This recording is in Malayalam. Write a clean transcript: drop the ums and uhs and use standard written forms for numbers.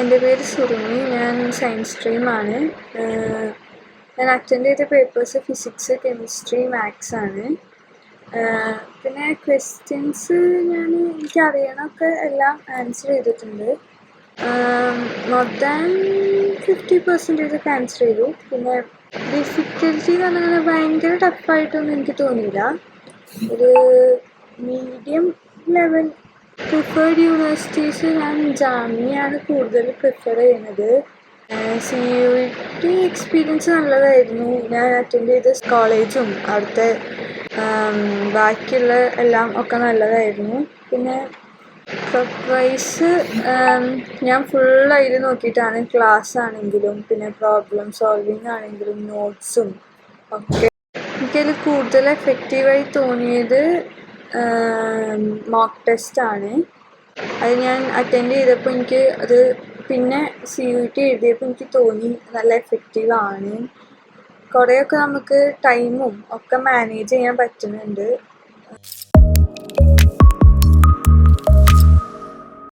എൻ്റെ പേര് സുറുമി. ഞാൻ സയൻസ് സ്ട്രീമാണ്. ഞാൻ അറ്റൻഡ് ചെയ്ത പേപ്പേഴ്സ് ഫിസിക്സ്, കെമിസ്ട്രി, മാത്സ് ആണ്. പിന്നെ ക്വസ്റ്റ്യൻസ് എനിക്കറിയണമൊക്കെ എല്ലാം ആൻസർ ചെയ്തിട്ടുണ്ട്. മോർ ദാൻ 50% ഒക്കെ ആൻസർ ചെയ്തു. പിന്നെ ഡിഫിക്കൽറ്റി എന്ന് പറഞ്ഞാൽ ഭയങ്കര ടഫായിട്ടൊന്നും എനിക്ക് തോന്നിയില്ല. ഒരു മീഡിയം ലെവൽ. പ്രിഫേർഡ് യൂണിവേഴ്സിറ്റീസ് ഞാൻ ജാമ്യയാണ് കൂടുതൽ പ്രിഫർ ചെയ്യുന്നത്. CUET എക്സ്പീരിയൻസ് നല്ലതായിരുന്നു. ഞാൻ അറ്റൻഡ് ചെയ്ത കോളേജും അവിടുത്തെ ബാക്കിയുള്ള എല്ലാം ഒക്കെ നല്ലതായിരുന്നു. പിന്നെ Prepwise ഞാൻ ഫുൾ അതിൽ നോക്കിയിട്ടാണ് ക്ലാസ് ആണെങ്കിലും പിന്നെ പ്രോബ്ലം സോൾവിങ് ആണെങ്കിലും നോട്ട്സും ഒക്കെ. എനിക്കതിൽ കൂടുതൽ എഫക്റ്റീവായി തോന്നിയത് മോക്ക് ടെസ്റ്റാണ്. അത് ഞാൻ അറ്റൻഡ് ചെയ്തപ്പോൾ എനിക്ക് അത് പിന്നെ CUET എഴുതിയപ്പോൾ എനിക്ക് തോന്നി നല്ല എഫക്റ്റീവാണ്. കുറേയൊക്കെ നമുക്ക് ടൈമും ഒക്കെ മാനേജ് ചെയ്യാൻ പറ്റുന്നുണ്ട്.